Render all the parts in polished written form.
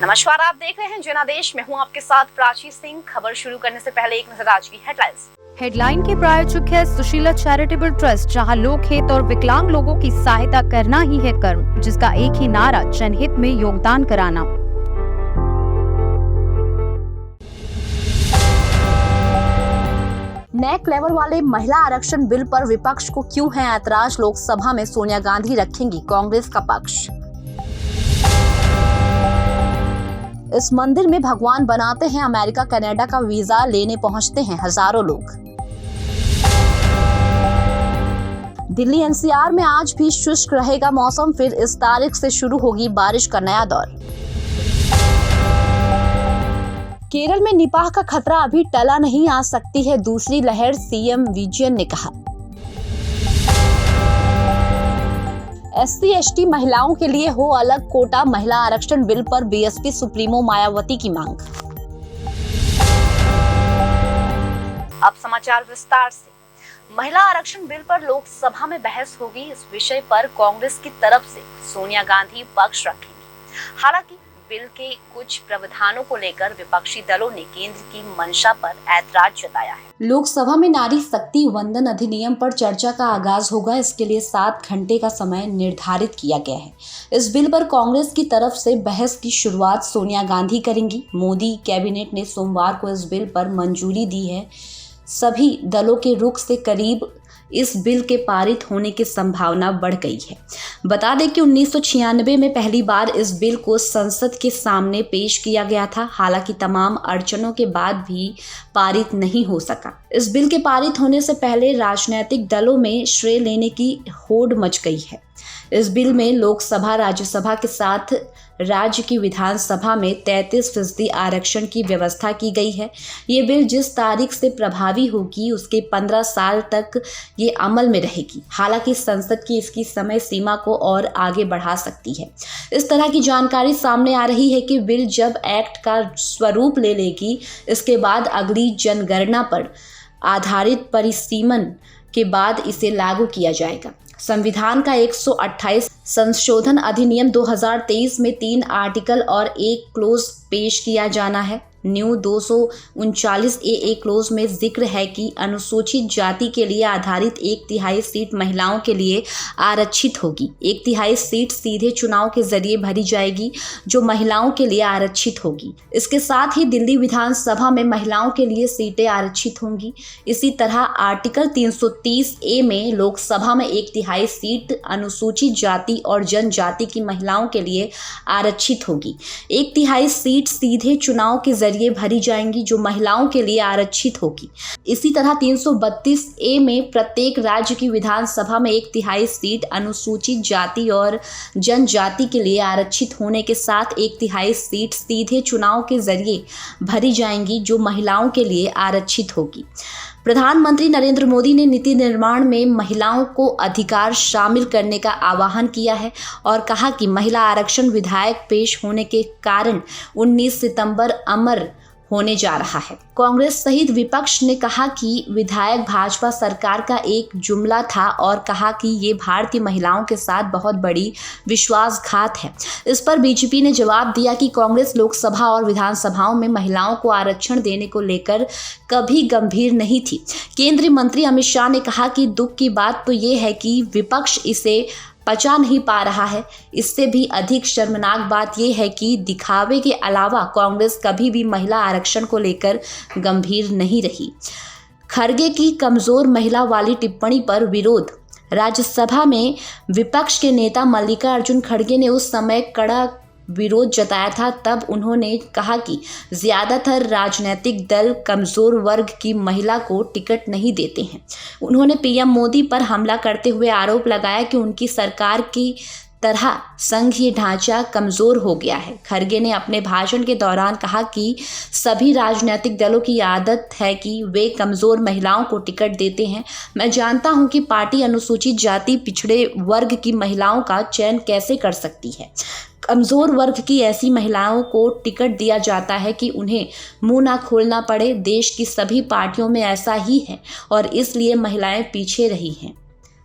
नमस्कार, आप देख रहे हैं जनादेश। मैं हूं आपके साथ प्राची सिंह। खबर शुरू करने से पहले एक नजर आज की हेडलाइंस। हेडलाइन के प्रायोजक है सुशीला चैरिटेबल ट्रस्ट, जहां लोक हित और विकलांग लोगों की सहायता करना ही है कर्म, जिसका एक ही नारा जनहित में योगदान कराना। नेक लेवल वाले महिला आरक्षण बिल पर विपक्ष को क्यों है ऐतराज? लोकसभा में सोनिया गांधी रखेंगी कांग्रेस का पक्ष। इस मंदिर में भगवान बनाते हैं, अमेरिका कनाडा का वीजा लेने पहुंचते हैं हजारों लोग। दिल्ली एनसीआर में आज भी शुष्क रहेगा मौसम, फिर इस तारीख से शुरू होगी बारिश का नया दौर। केरल में निपाह का खतरा अभी टला नहीं, आ सकती है दूसरी लहर, सीएम विजयन ने कहा। SC/ST महिलाओं के लिए हो अलग कोटा, महिला आरक्षण बिल पर बीएसपी सुप्रीमो मायावती की मांग। अब समाचार विस्तार से। महिला आरक्षण बिल पर लोकसभा में बहस होगी। इस विषय पर कांग्रेस की तरफ से सोनिया गांधी पक्ष रखेंगी। हालांकि बिल के कुछ प्रावधानों को लेकर विपक्षी दलों ने केंद्र की मंशा पर ऐतराज जताया है। लोकसभा में नारी शक्ति वंदन अधिनियम पर चर्चा का आगाज होगा। इसके लिए 7 घंटे का समय निर्धारित किया गया है। इस बिल पर कांग्रेस की तरफ से बहस की शुरुआत सोनिया गांधी करेंगी। मोदी कैबिनेट ने सोमवार को इस बिल पर मंजूरी दी है। सभी दलों के रुख से करीब इस बिल के पारित होने की संभावना बढ़ गई है। बता दें कि 1996 में पहली बार इस बिल को संसद के सामने पेश किया गया था। हालांकि तमाम अड़चनों के बाद भी पारित नहीं हो सका। इस बिल के पारित होने से पहले राजनीतिक दलों में श्रेय लेने की होड़ मच गई है। इस बिल में लोकसभा राज्यसभा के साथ राज्य की विधानसभा में 33% आरक्षण की व्यवस्था की गई है। ये बिल जिस तारीख से प्रभावी होगी उसके 15 साल तक ये अमल में रहेगी। हालांकि संसद की इसकी समय सीमा को और आगे बढ़ा सकती है। इस तरह की जानकारी सामने आ रही है कि बिल जब एक्ट का स्वरूप ले लेगी, इसके बाद अगली जनगणना पर आधारित परिसीमन के बाद इसे लागू किया जाएगा। संविधान का 128 संशोधन अधिनियम 2023 में 3 आर्टिकल और 1 क्लोज पेश किया जाना है। न्यू 239 AA क्लोज में जिक्र है कि अनुसूचित जाति के लिए आधारित 1/3 सीट महिलाओं के लिए आरक्षित होगी। 1/3 सीट सीधे चुनाव के जरिए भरी जाएगी, जो महिलाओं के लिए आरक्षित होगी। इसके साथ ही दिल्ली विधानसभा में महिलाओं के लिए सीटें आरक्षित होंगी। इसी तरह आर्टिकल 330A में लोकसभा में 1/3 सीट अनुसूचित जाति और जनजाति की महिलाओं के लिए आरक्षित होगी। 1/3 सीट सीधे चुनाव के जरिए भरी जाएंगी, जो महिलाओं के लिए आरक्षित होगी। इसी तरह 332A में प्रत्येक राज्य की विधानसभा में 1/3 सीट अनुसूचित जाति और जनजाति के लिए आरक्षित होने के साथ 1/3 सीट सीधे चुनाव के जरिए भरी जाएंगी, जो महिलाओं के लिए आरक्षित होगी। प्रधानमंत्री नरेंद्र मोदी ने नीति निर्माण में महिलाओं को अधिकार शामिल करने का आह्वान किया है और कहा कि महिला आरक्षण विधेयक पेश होने के कारण 19 सितंबर अमर होने जा रहा है। कांग्रेस सहित विपक्ष ने कहा कि विधेयक भाजपा सरकार का एक जुमला था और कहा कि ये भारतीय महिलाओं के साथ बहुत बड़ी विश्वासघात है। इस पर बीजेपी ने जवाब दिया कि कांग्रेस लोकसभा और विधानसभाओं में महिलाओं को आरक्षण देने को लेकर कभी गंभीर नहीं थी। केंद्रीय मंत्री अमित शाह ने कहा कि दुख की बात तो ये है कि विपक्ष इसे पचा नहीं पा रहा है। इससे भी अधिक शर्मनाक बात यह है कि दिखावे के अलावा कांग्रेस कभी भी महिला आरक्षण को लेकर गंभीर नहीं रही। खड़गे की कमजोर महिला वाली टिप्पणी पर विरोध। राज्यसभा में विपक्ष के नेता मल्लिकार्जुन खड़गे ने उस समय कड़ा विरोध जताया था। तब उन्होंने कहा कि ज्यादातर राजनीतिक दल कमजोर वर्ग की महिला को टिकट नहीं देते हैं। उन्होंने पीएम मोदी पर हमला करते हुए आरोप लगाया कि उनकी सरकार की तरह संघीय ढांचा कमजोर हो गया है। खड़गे ने अपने भाषण के दौरान कहा कि सभी राजनीतिक दलों की आदत है कि वे कमजोर महिलाओं को टिकट देते हैं। मैं जानता हूं कि पार्टी अनुसूचित जाति पिछड़े वर्ग की महिलाओं का चयन कैसे कर सकती है। कमजोर वर्ग की ऐसी महिलाओं को टिकट दिया जाता है कि उन्हें मुंह ना खोलना पड़े। देश की सभी पार्टियों में ऐसा ही है और इसलिए महिलाएं पीछे रही हैं।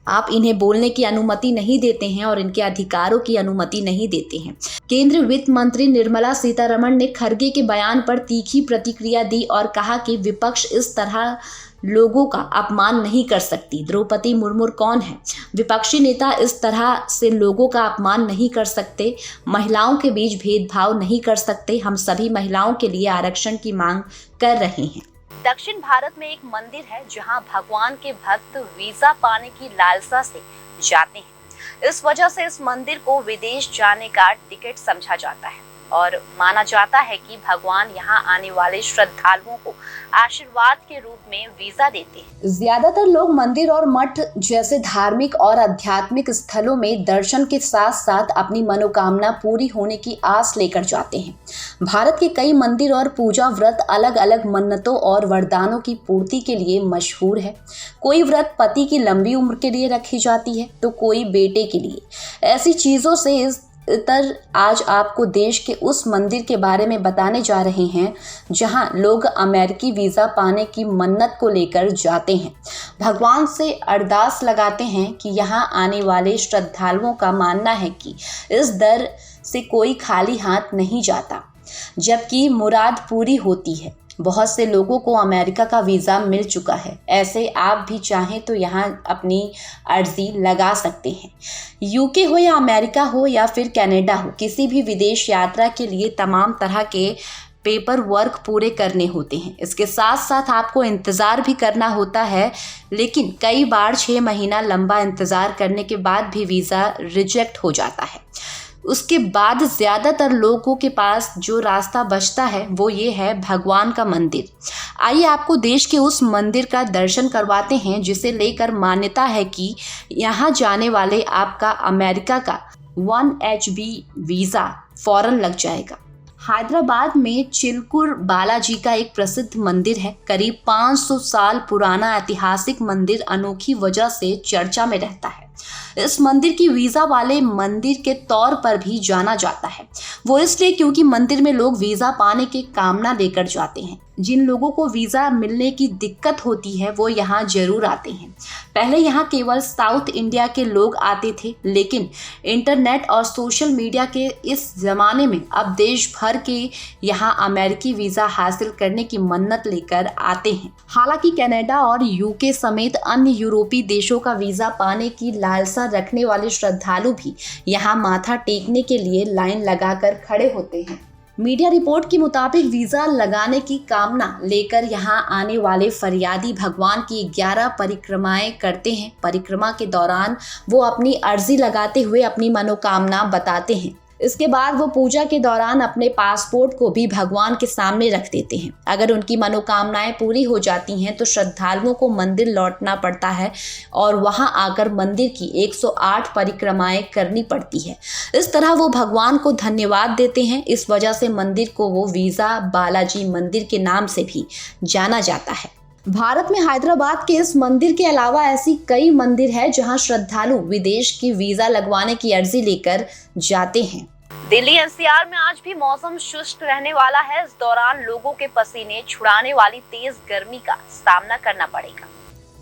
आप इन्हें बोलने की अनुमति नहीं देते हैं और इनके अधिकारों की अनुमति नहीं देते हैं। केंद्रीय वित्त मंत्री निर्मला सीतारमण ने खरगे के बयान पर तीखी प्रतिक्रिया दी और कहा कि विपक्ष इस तरह लोगों का अपमान नहीं कर सकती। द्रौपदी मुर्मू कौन है? विपक्षी नेता इस तरह से लोगों का अपमान नहीं कर सकते, महिलाओं के बीच भेदभाव नहीं कर सकते। हम सभी महिलाओं के लिए आरक्षण की मांग कर रहे हैं। दक्षिण भारत में एक मंदिर है जहां भगवान के भक्त वीजा पाने की लालसा से जाते हैं। इस वजह से इस मंदिर को विदेश जाने का टिकट समझा जाता है और माना जाता है कि भगवान यहां आने वाले श्रद्धालुओं को आशीर्वाद के रूप में वीजा देते हैं। ज्यादातर लोग मंदिर और मठ जैसे धार्मिक और आध्यात्मिक स्थलों में दर्शन के साथ साथ अपनी मनोकामना पूरी होने की आस लेकर जाते हैं। भारत के कई मंदिर और पूजा व्रत अलग अलग मन्नतों और वरदानों की पूर्ति के लिए मशहूर है। कोई व्रत पति की लंबी उम्र के लिए रखी जाती है तो कोई बेटे के लिए। ऐसी चीजों से आज आपको देश के उस मंदिर के बारे में बताने जा रहे हैं जहां लोग अमेरिकी वीज़ा पाने की मन्नत को लेकर जाते हैं। भगवान से अरदास लगाते हैं कि यहां आने वाले श्रद्धालुओं का मानना है कि इस दर से कोई खाली हाथ नहीं जाता, जबकि मुराद पूरी होती है। बहुत से लोगों को अमेरिका का वीज़ा मिल चुका है। ऐसे आप भी चाहें तो यहाँ अपनी अर्जी लगा सकते हैं। यूके हो या अमेरिका हो या फिर कनाडा हो, किसी भी विदेश यात्रा के लिए तमाम तरह के पेपर वर्क पूरे करने होते हैं। इसके साथ साथ आपको इंतज़ार भी करना होता है, लेकिन कई बार 6 महीना लंबा इंतज़ार करने के बाद भी वीज़ा रिजेक्ट हो जाता है। उसके बाद ज़्यादातर लोगों के पास जो रास्ता बचता है वो ये है भगवान का मंदिर। आइए आपको देश के उस मंदिर का दर्शन करवाते हैं जिसे लेकर मान्यता है कि यहाँ जाने वाले आपका अमेरिका का 1HB वीज़ा फ़ौरन लग जाएगा। हैदराबाद में चिलकुर बालाजी का एक प्रसिद्ध मंदिर है। करीब 500 साल पुराना ऐतिहासिक मंदिर अनोखी वजह से चर्चा में रहता है। इस मंदिर की वीज़ा वाले मंदिर के तौर पर भी जाना जाता है। वो इसलिए क्योंकि मंदिर में लोग वीज़ा पाने की कामना लेकर जाते हैं। जिन लोगों को वीज़ा मिलने की दिक्कत होती है वो यहाँ जरूर आते हैं। पहले यहाँ केवल साउथ इंडिया के लोग आते थे, लेकिन इंटरनेट और सोशल मीडिया के इस ज़माने में अब देश भर के यहाँ अमेरिकी वीज़ा हासिल करने की मन्नत लेकर आते हैं। हालांकि कनाडा और यूके समेत अन्य यूरोपीय देशों का वीज़ा पाने की लालसा रखने वाले श्रद्धालु भी यहाँ माथा टेकने के लिए लाइन लगाकर खड़े होते हैं। मीडिया रिपोर्ट के मुताबिक वीज़ा लगाने की कामना लेकर यहाँ आने वाले फरियादी भगवान की 11 परिक्रमाएं करते हैं। परिक्रमा के दौरान वो अपनी अर्जी लगाते हुए अपनी मनोकामना बताते हैं। इसके बाद वो पूजा के दौरान अपने पासपोर्ट को भी भगवान के सामने रख देते हैं। अगर उनकी मनोकामनाएं पूरी हो जाती हैं तो श्रद्धालुओं को मंदिर लौटना पड़ता है और वहां आकर मंदिर की 108 परिक्रमाएं करनी पड़ती है। इस तरह वो भगवान को धन्यवाद देते हैं। इस वजह से मंदिर को वो वीज़ा बालाजी मंदिर के नाम से भी जाना जाता है। भारत में हैदराबाद के इस मंदिर के अलावा ऐसी कई मंदिर है जहां श्रद्धालु विदेश की वीज़ा लगवाने की अर्जी लेकर जाते हैं। दिल्ली एनसीआर में आज भी मौसम शुष्क रहने वाला है। इस दौरान लोगों के पसीने छुड़ाने वाली तेज गर्मी का सामना करना पड़ेगा।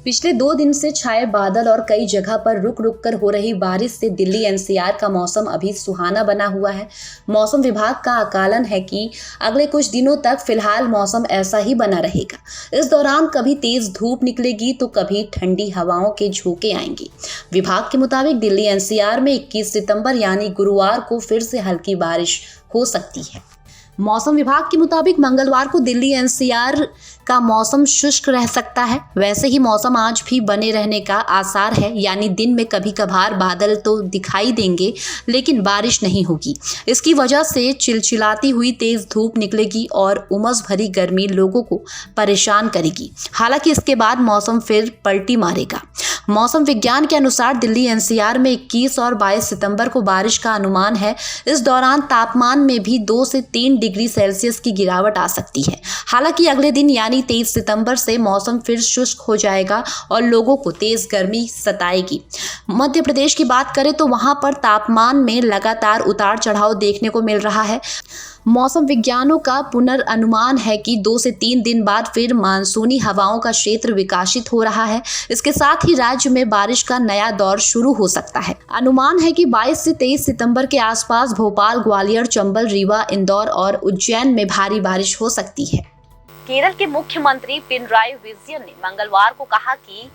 पिछले 2 दिन से छाए बादल और कई जगह पर रुक रुक कर हो रही बारिश से दिल्ली एनसीआर का मौसम अभी सुहाना बना हुआ है। मौसम विभाग का आकलन है कि अगले कुछ दिनों तक फिलहाल मौसम ऐसा ही बना रहेगा। इस दौरान कभी तेज धूप निकलेगी तो कभी ठंडी हवाओं के झोंके आएंगे। विभाग के मुताबिक दिल्ली एनसीआर में 21 सितंबर यानी गुरुवार को फिर से हल्की बारिश हो सकती है। मौसम विभाग के मुताबिक मंगलवार को दिल्ली एनसीआर का मौसम शुष्क रह सकता है। वैसे ही मौसम आज भी बने रहने का आसार है, यानी दिन में कभी कभार बादल तो दिखाई देंगे लेकिन बारिश नहीं होगी। इसकी वजह से चिलचिलाती हुई तेज धूप निकलेगी और उमस भरी गर्मी लोगों को परेशान करेगी। हालांकि इसके बाद मौसम फिर पलटी मारेगा। मौसम विज्ञान के अनुसार दिल्ली एनसीआर में 21 और 22 सितंबर को बारिश का अनुमान है। इस दौरान तापमान में भी 2 से 3 डिग्री सेल्सियस की गिरावट आ सकती है। हालांकि अगले दिन यानी 23 सितंबर से मौसम फिर शुष्क हो जाएगा और लोगों को तेज गर्मी सताएगी। मध्य प्रदेश की बात करें तो वहां पर तापमान में लगातार उतार चढ़ाव देखने को मिल रहा है। मौसम विज्ञानों का पुनर्नुमान है कि 2 से 3 दिन बाद फिर मानसूनी हवाओं का क्षेत्र विकसित हो रहा है। इसके साथ ही राज्य में बारिश का नया दौर शुरू हो सकता है। अनुमान है कि 22 से 23 सितंबर के आसपास भोपाल, ग्वालियर, चंबल, रीवा, इंदौर और उज्जैन में भारी बारिश हो सकती है। केरल के मुख्यमंत्री पिनराई विजयन ने मंगलवार को कहा कि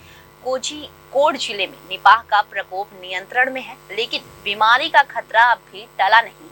कोझिकोड जिले में निपाह का प्रकोप नियंत्रण में है, लेकिन बीमारी का खतरा अब भी टला नहीं है।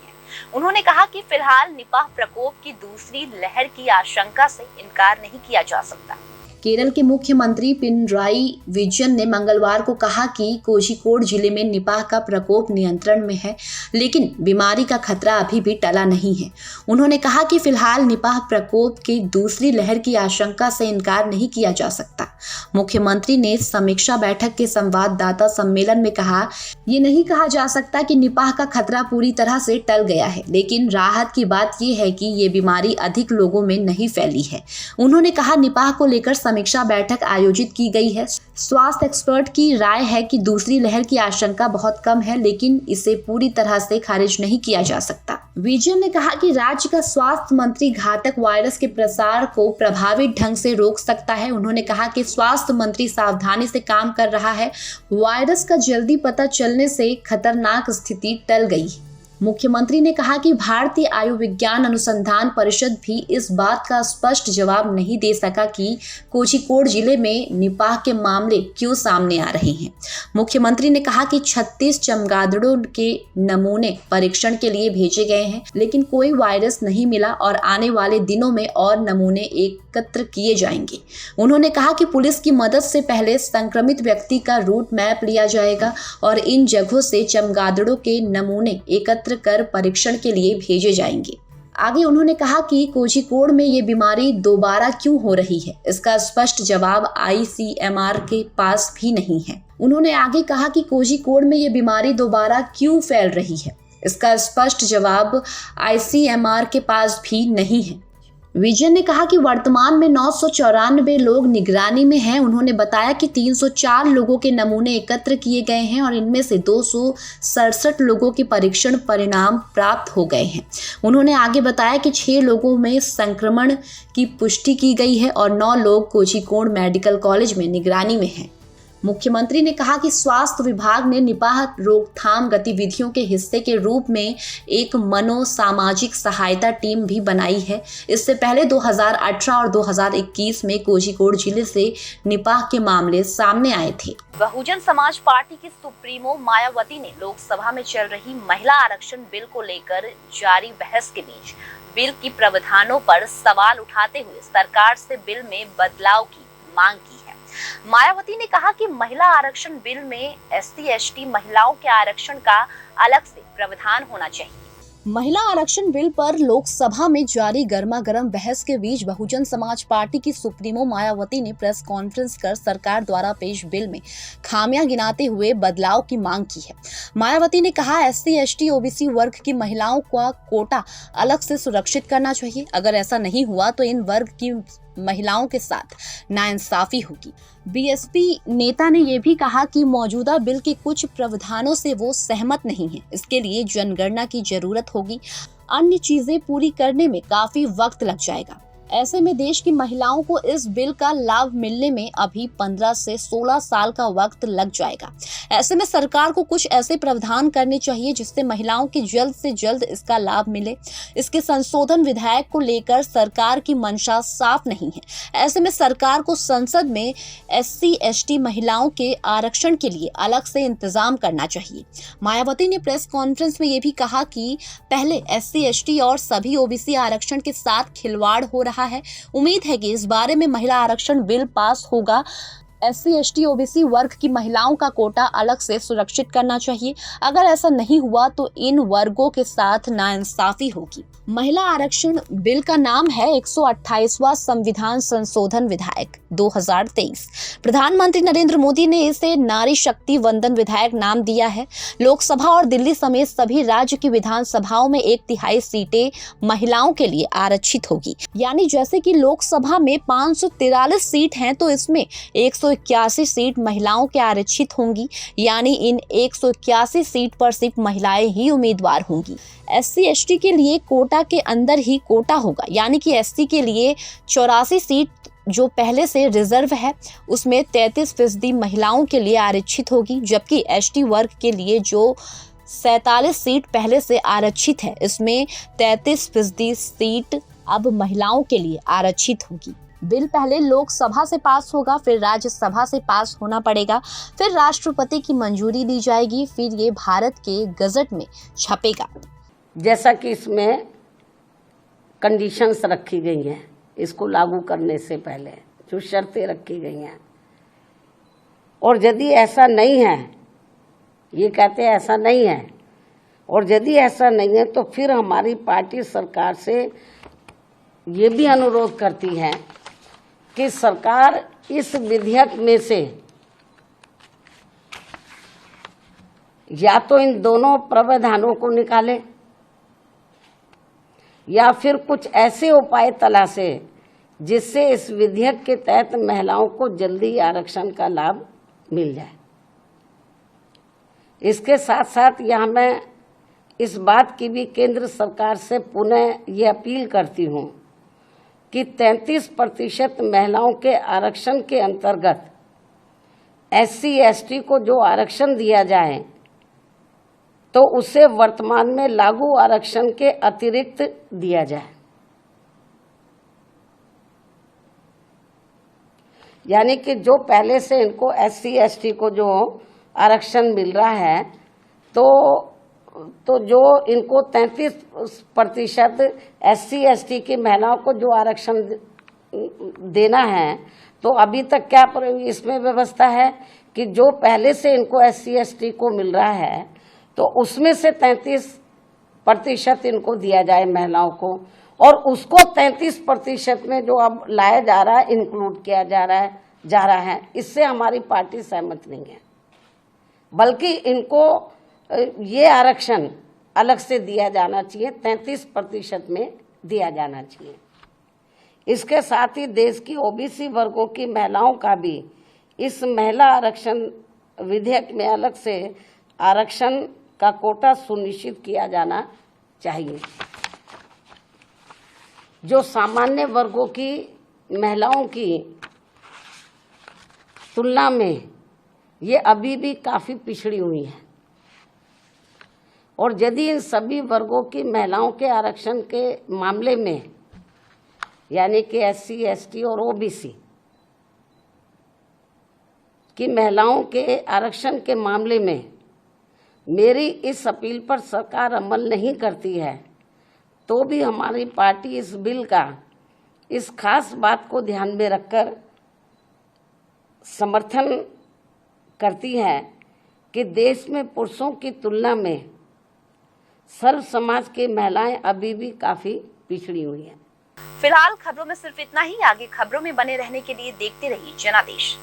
उन्होंने कहा कि फिलहाल निपाह प्रकोप की दूसरी लहर की आशंका से इनकार नहीं किया जा सकता। केरल के मुख्यमंत्री पिनराई विजयन ने मंगलवार को कहा कि कोझिकोड जिले में निपाह का प्रकोप नियंत्रण में है, लेकिन बीमारी का खतरा अभी भी टला नहीं है। उन्होंने कहा कि फिलहाल निपाह प्रकोप की दूसरी लहर की आशंका से इनकार नहीं किया जा सकता। मुख्यमंत्री ने समीक्षा बैठक के संवाददाता सम्मेलन में कहा, ये नहीं कहा जा सकता कि निपाह का खतरा पूरी तरह से टल गया है, लेकिन राहत की बात यह है कि ये बीमारी अधिक लोगों में नहीं फैली है। उन्होंने कहा, निपाह को लेकर समीक्षा बैठक आयोजित की गई है। स्वास्थ्य एक्सपर्ट की राय है कि दूसरी लहर की आशंका बहुत कम है, लेकिन इसे पूरी तरह से खारिज नहीं किया जा सकता। विजयन ने कहा कि राज्य का स्वास्थ्य मंत्री घातक वायरस के प्रसार को प्रभावी ढंग से रोक सकता है। उन्होंने कहा कि स्वास्थ्य मंत्री सावधानी से काम कर रहा है। वायरस का जल्दी पता चलने से खतरनाक स्थिति टल गई। मुख्यमंत्री ने कहा कि भारतीय आयुर्विज्ञान अनुसंधान परिषद भी इस बात का स्पष्ट जवाब नहीं दे सका कि कोझिकोड जिले में निपाह के मामले क्यों सामने आ रहे हैं। मुख्यमंत्री ने कहा कि 36 चमगादड़ों के नमूने परीक्षण के लिए भेजे गए हैं, लेकिन कोई वायरस नहीं मिला और आने वाले दिनों में और नमूने एकत्र किए जाएंगे। उन्होंने कहा कि पुलिस की मदद से पहले संक्रमित व्यक्ति का रूट मैप लिया जाएगा और इन जगहों से चमगादड़ों के नमूने एकत्र कर परीक्षण के लिए भेजे जाएंगे। आगे उन्होंने कहा कि कोझिकोड में ये बीमारी दोबारा क्यों हो रही है, इसका स्पष्ट जवाब ICMR के पास भी नहीं है। उन्होंने आगे कहा कि कोझिकोड में ये बीमारी दोबारा क्यों फैल रही है, इसका स्पष्ट जवाब ICMR के पास भी नहीं है। विजयन ने कहा कि वर्तमान में 994 लोग निगरानी में हैं। उन्होंने बताया कि 304 लोगों के नमूने एकत्र किए गए हैं और इनमें से 267 लोगों के परीक्षण परिणाम प्राप्त हो गए हैं। उन्होंने आगे बताया कि 6 लोगों में संक्रमण की पुष्टि की गई है और 9 लोग कोझिकोड मेडिकल कॉलेज में निगरानी में हैं। मुख्यमंत्री ने कहा कि स्वास्थ्य विभाग ने निपाह रोकथाम गतिविधियों के हिस्से के रूप में एक मनोसामाजिक सहायता टीम भी बनाई है। इससे पहले 2018 और 2021 में कोझिकोड जिले से निपाह के मामले सामने आए थे। बहुजन समाज पार्टी की सुप्रीमो मायावती ने लोकसभा में चल रही महिला आरक्षण बिल को लेकर जारी बहस के बीच बिल की प्रावधानों पर सवाल उठाते हुए सरकार से बिल में बदलाव की मांग की है। मायावती ने कहा कि महिला आरक्षण बिल में SC/ST महिलाओं के आरक्षण का अलग से प्रावधान होना चाहिए। महिला आरक्षण बिल पर लोकसभा में जारी गर्मागर्म बहस के बीच बहुजन समाज पार्टी की सुप्रीमो मायावती ने प्रेस कॉन्फ्रेंस कर सरकार द्वारा पेश बिल में खामियां गिनाते हुए बदलाव की मांग की है। मायावती ने कहा, SC/ST OBC वर्ग की महिलाओं का कोटा अलग से सुरक्षित करना चाहिए। अगर ऐसा नहीं हुआ तो इन वर्ग की महिलाओं के साथ नाइंसाफी होगी। BSP नेता ने यह भी कहा कि मौजूदा बिल के कुछ प्रावधानों से वो सहमत नहीं है। इसके लिए जनगणना की जरूरत होगी। अन्य चीजें पूरी करने में काफी वक्त लग जाएगा। ऐसे में देश की महिलाओं को इस बिल का लाभ मिलने में अभी 15 से 16 साल का वक्त लग जाएगा। ऐसे में सरकार को कुछ ऐसे प्रावधान करने चाहिए जिससे महिलाओं की जल्द से जल्द इसका लाभ मिले। इसके संशोधन विधेयक को लेकर सरकार की मंशा साफ नहीं है। ऐसे में सरकार को संसद में SC/ST महिलाओं के आरक्षण के लिए अलग से इंतजाम करना चाहिए। मायावती ने प्रेस कॉन्फ्रेंस में यह भी कहा कि पहले SC/ST और सभी OBC आरक्षण के साथ खिलवाड़ हो रहा है। उम्मीद है कि इस बारे में महिला आरक्षण बिल पास होगा। SC/ST OBC वर्ग की महिलाओं का कोटा अलग से सुरक्षित करना चाहिए। अगर ऐसा नहीं हुआ तो इन वर्गों के साथ नाइंसाफी होगी। महिला आरक्षण बिल का नाम है 128वां संविधान संशोधन विधेयक 2023। प्रधानमंत्री नरेंद्र मोदी ने इसे नारी शक्ति वंदन विधेयक नाम दिया है। लोकसभा और दिल्ली समेत सभी राज्य की विधानसभाओं में 1/3 सीटें महिलाओं के लिए आरक्षित होगी। यानी जैसे कि लोकसभा में 543 सीट हैं तो इसमें 100 181 सीट महिलाओं के आरक्षित होंगी, यानी इन 181 सीट पर सिर्फ महिलाएं ही उम्मीदवार होंगी। SC/ST के लिए कोटा के अंदर ही कोटा होगा, यानी कि SC के लिए 84 सीट जो पहले से रिजर्व है उसमें 33% महिलाओं के लिए आरक्षित होगी, जबकि ST वर्ग के लिए जो 47 सीट पहले से आरक्षित है इसमें 33% सीट अब महिलाओं के लिए आरक्षित होगी। बिल पहले लोकसभा से पास होगा, फिर राज्यसभा से पास होना पड़ेगा, फिर राष्ट्रपति की मंजूरी दी जाएगी, फिर ये भारत के गजट में छपेगा। जैसा कि इसमें कंडीशंस रखी गई हैं, इसको लागू करने से पहले जो शर्तें रखी गई हैं, और यदि ऐसा नहीं है, ये कहते हैं ऐसा नहीं है, और यदि ऐसा नहीं है तो फिर हमारी पार्टी सरकार से ये भी अनुरोध करती है कि सरकार इस विधेयक में से या तो इन दोनों प्रावधानों को निकाले या फिर कुछ ऐसे उपाय तलाशे जिससे इस विधेयक के तहत महिलाओं को जल्दी आरक्षण का लाभ मिल जाए। इसके साथ साथ यहाँ मैं इस बात की भी केंद्र सरकार से पुनः ये अपील करती हूँ कि 33% महिलाओं के आरक्षण के अंतर्गत SC/ST को जो आरक्षण दिया जाए तो उसे वर्तमान में लागू आरक्षण के अतिरिक्त दिया जाए, यानी कि जो पहले से इनको SC/ST को जो आरक्षण मिल रहा है तो जो इनको 33% SC/ST की महिलाओं को जो आरक्षण देना है, तो अभी तक क्या इसमें व्यवस्था है कि जो पहले से इनको SC/ST को मिल रहा है तो उसमें से 33% इनको दिया जाए महिलाओं को, और उसको 33% में जो अब लाया जा रहा है, इंक्लूड किया जा रहा है, इससे हमारी पार्टी सहमत नहीं है, बल्कि इनको ये आरक्षण अलग से दिया जाना चाहिए, 33% में दिया जाना चाहिए। इसके साथ ही देश की OBC वर्गों की महिलाओं का भी इस महिला आरक्षण विधेयक में अलग से आरक्षण का कोटा सुनिश्चित किया जाना चाहिए। जो सामान्य वर्गों की महिलाओं की तुलना में ये अभी भी काफी पिछड़ी हुई है, और यदि इन सभी वर्गों की महिलाओं के आरक्षण के मामले में, यानी कि SC/ST और OBC की महिलाओं के आरक्षण के मामले में मेरी इस अपील पर सरकार अमल नहीं करती है, तो भी हमारी पार्टी इस बिल का इस खास बात को ध्यान में रखकर समर्थन करती है कि देश में पुरुषों की तुलना में सर्व समाज की महिलाएं अभी भी काफी पिछड़ी हुई हैं। फिलहाल खबरों में सिर्फ इतना ही। आगे खबरों में बने रहने के लिए देखते रहिए जनादेश।